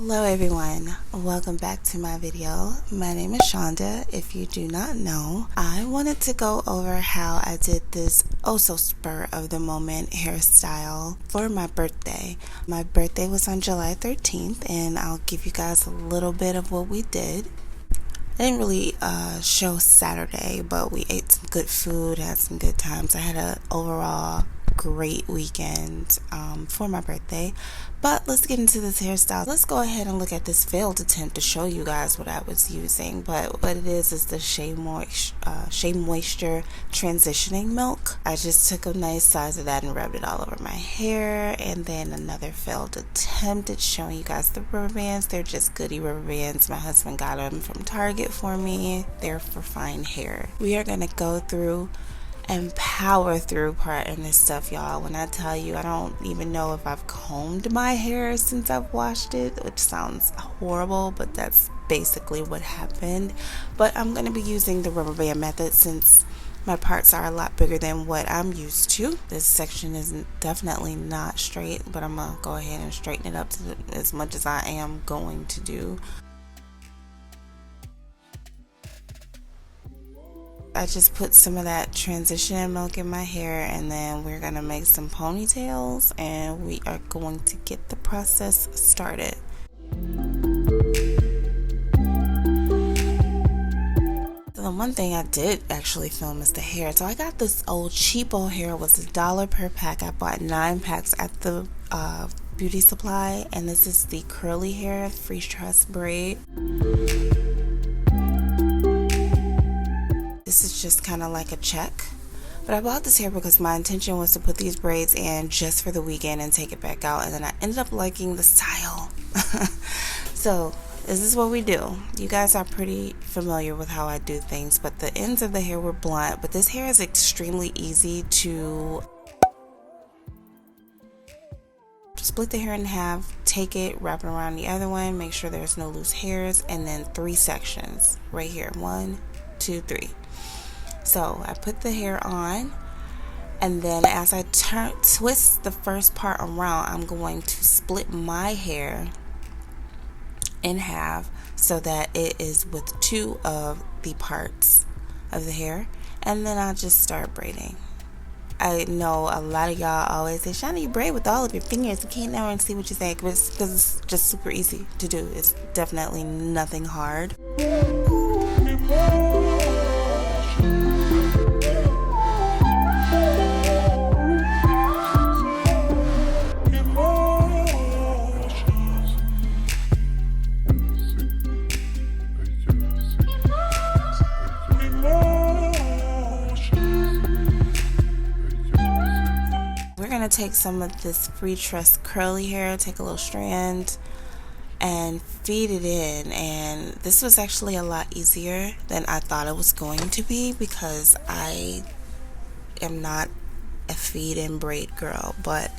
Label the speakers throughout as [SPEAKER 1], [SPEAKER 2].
[SPEAKER 1] Hello everyone, welcome back to my video. My name is Chanda. If you do not know, I wanted to go over how I did this so spur of the moment hairstyle for my birthday. My birthday was on July 13th and I'll give you guys a little bit of what we did. I didn't really show Saturday, but we ate some good food, had some good times. I had an overall great weekend for my birthday. But let's get into this hairstyle. Let's go ahead and look at this failed attempt to show you guys what I was using. But what it is the Shea Moisture transitioning milk. I just took a nice size of that and rubbed it all over my hair. And then another failed attempt at showing you guys the rubber bands. They're just goodie rubber bands. My husband got them from Target for me. They're for fine hair. We are going to go through and power through part in this stuff, y'all. When I tell you, I don't even know if I've combed my hair since I've washed it, which sounds horrible, but that's basically what happened. But I'm going to be using the rubber band method since my parts are a lot bigger than what I'm used to. This section is definitely not straight, but I'm going to go ahead and straighten it up to as much as I am going to do. I just put some of that transition milk in my hair, and then we're going to make some ponytails and we are going to get the process started. The one thing I did actually film is the hair. So I got this old cheapo hair. It was $1 per pack. I bought 9 packs at the beauty supply, and this is the curly hair freeze truss braid. This is just kind of like a check, but I bought this hair because my intention was to put these braids in just for the weekend and take it back out, and then I ended up liking the style. So this is what we do. You guys are pretty familiar with how I do things, but the ends of the hair were blunt, but this hair is extremely easy to split the hair in half, take it, wrap it around the other one, make sure there's no loose hairs, and then 3 sections right here. 1, 2, 3. So I put the hair on, and then as I twist the first part around, I'm going to split my hair in half so that it is with 2 of the parts of the hair, and then I'll just start braiding. I know a lot of y'all always say, Chanda, you braid with all of your fingers. You can't never see what you say, because it's just super easy to do. It's definitely nothing hard. Take some of this free truss curly hair, take a little strand and feed it in, and this was actually a lot easier than I thought it was going to be because I am not a feed and braid girl, but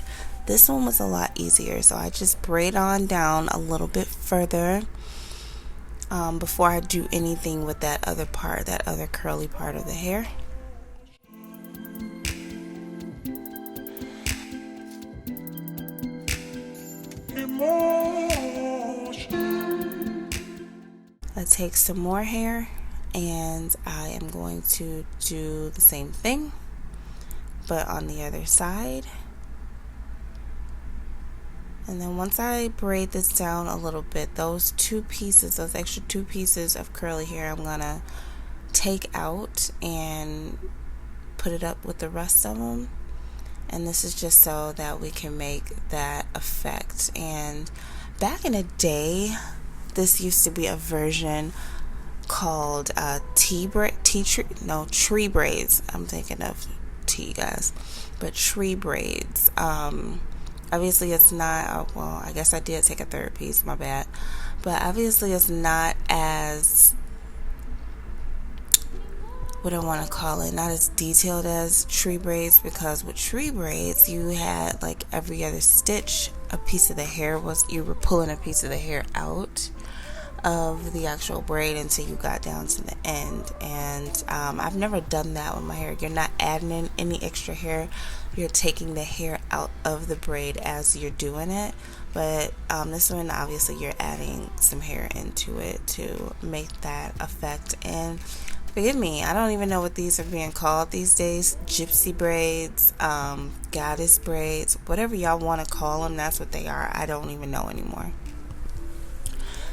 [SPEAKER 1] this one was a lot easier. So I just braid on down a little bit further before I do anything with that other part, that other curly part of the hair. I take some more hair and I am going to do the same thing but on the other side, and then once I braid this down a little bit, those extra 2 pieces of curly hair I'm gonna take out and put it up with the rest of them. And this is just so that we can make that effect. And back in the day, this used to be a version called tree braids. I'm thinking of tea, guys, but tree braids. Obviously it's not, well, I guess I did take a 3rd piece, my bad, but obviously it's not as, what I want to call it, not as detailed as tree braids, because with tree braids you had like every other stitch a piece of the hair was, you were pulling a piece of the hair out. of the actual braid until you got down to the end. And I've never done that with my hair. You're not adding in any extra hair, you're taking the hair out of the braid as you're doing it. But this one, obviously you're adding some hair into it to make that effect. And forgive me, I don't even know what these are being called these days. Gypsy braids, goddess braids, whatever y'all want to call them, that's what they are. I don't even know anymore.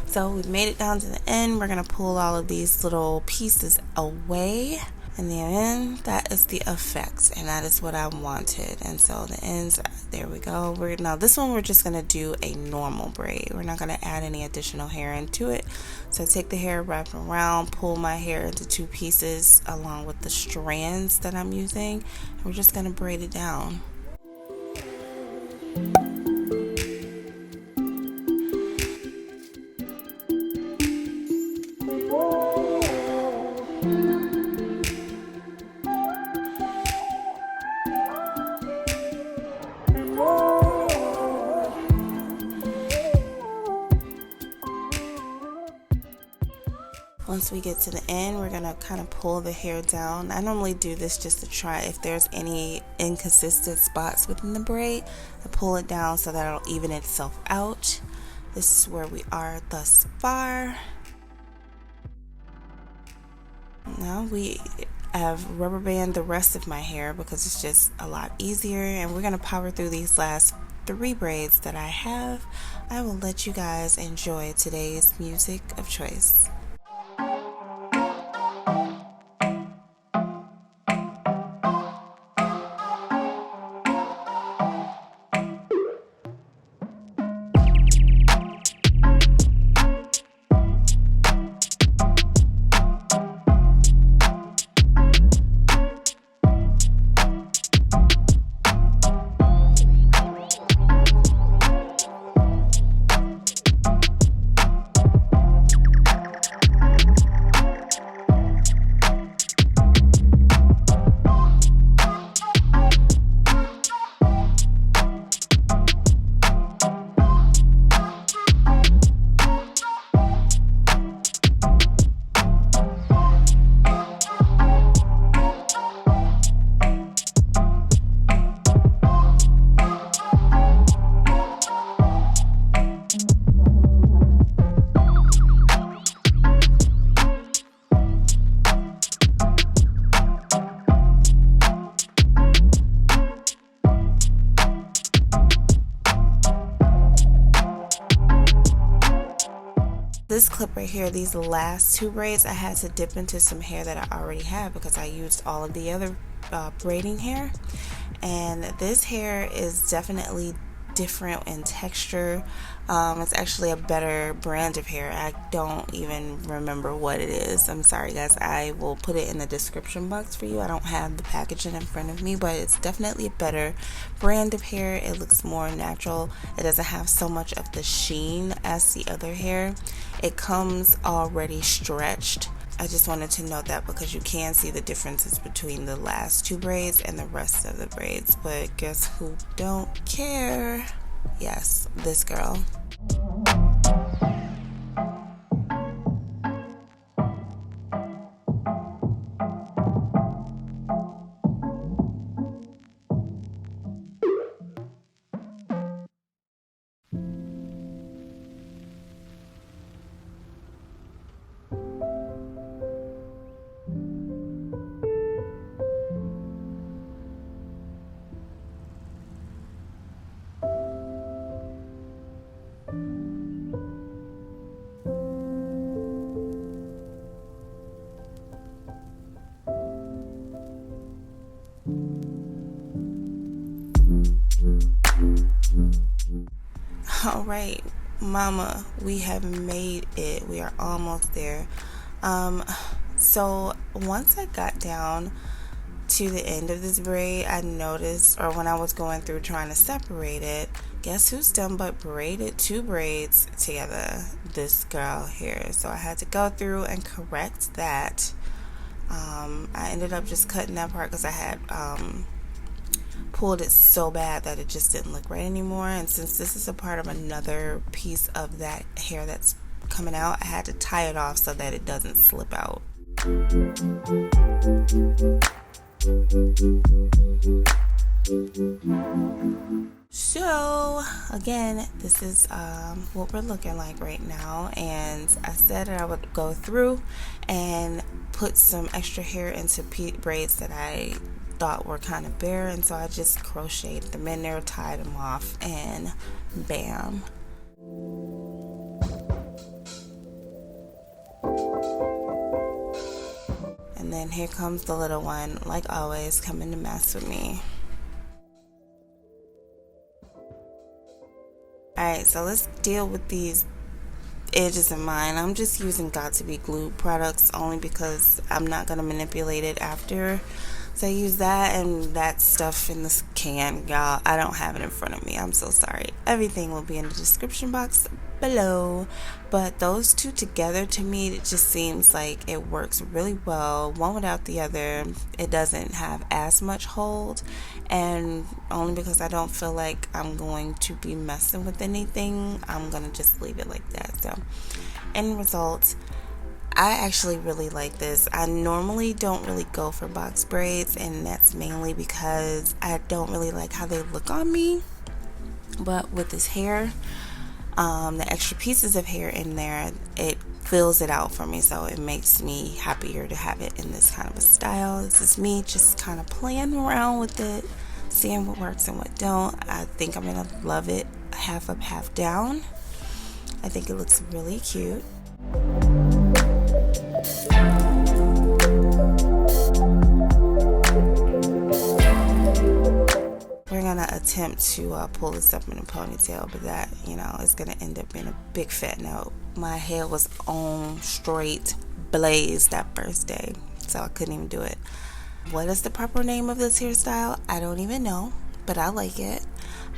[SPEAKER 1] So we've made it down to the end. We're going to pull all of these little pieces away. And then that is the effect, and that is what I wanted. And so the ends, there we go. Now this one we're just going to do a normal braid. We're not going to add any additional hair into it. So I take the hair, wrap it around, pull my hair into two pieces along with the strands that I'm using. And we're just going to braid it down. Once we get to the end, we're going to kind of pull the hair down. I normally do this just to try if there's any inconsistent spots within the braid. I pull it down so that it'll even itself out. This is where we are thus far. Now we have rubber band the rest of my hair because it's just a lot easier, and we're going to power through these last 3 braids that I have. I will let you guys enjoy today's music of choice. This clip right here, these last 2 braids, I had to dip into some hair that I already had because I used all of the other braiding hair. And this hair is definitely different in texture. It's actually a better brand of hair. I don't even remember what it is. I'm sorry guys, I will put it in the description box for you. I don't have the packaging in front of me, but it's definitely a better brand of hair. It looks more natural. It doesn't have so much of the sheen as the other hair. It comes already stretched. I just wanted to note that because you can see the differences between the last 2 braids and the rest of the braids. But guess who don't care? Yes, this girl. All right, mama, we have made it. We are almost there. So once I got down to the end of this braid, I noticed, or when I was going through trying to separate it, guess who's done but braided 2 braids together? This girl here. So I had to go through and correct that. I ended up just cutting that part because I had pulled it so bad that it just didn't look right anymore. And since this is a part of another piece of that hair that's coming out, I had to tie it off so that it doesn't slip out. So again, this is what we're looking like right now, and I said that I would go through and put some extra hair into braids that I thought were kind of bare, and so I just crocheted them in there, tied them off, and bam. And then here comes the little one, like always, coming to mess with me. Alright, so let's deal with these edges of mine. I'm just using Got2b glue products only because I'm not going to manipulate it after. So I use that and that stuff in this can. Y'all, I don't have it in front of me. I'm so sorry. Everything will be in the description box below. But those two together, to me, it just seems like it works really well. One without the other, it doesn't have as much hold. And only because I don't feel like I'm going to be messing with anything, I'm going to just leave it like that. So, end result, I actually really like this. I normally don't really go for box braids, and that's mainly because I don't really like how they look on me. But with this hair, the extra pieces of hair in there, it fills it out for me, so it makes me happier to have it in this kind of a style. This is me just kind of playing around with it, seeing what works and what don't. I think I'm gonna love it half up, half down. I think it looks really cute. We're gonna attempt to pull this up in a ponytail, but that, you know, is gonna end up being a big fat no. My hair was on straight blaze that first day, so I couldn't even do it. What is the proper name of this hairstyle? I don't even know, but I like it.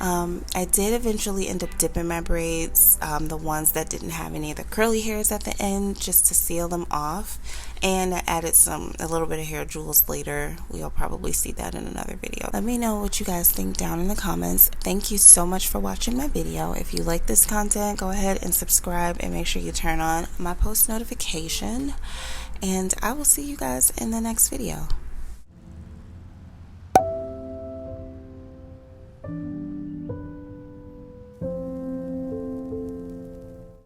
[SPEAKER 1] I did eventually end up dipping my braids, the ones that didn't have any of the curly hairs at the end, just to seal them off, and I added a little bit of hair jewels later. We'll probably see that in another video. Let me know what you guys think down in the comments. Thank you so much for watching my video. If you like this content, go ahead and subscribe and make sure you turn on my post notification, and I will see you guys in the next video.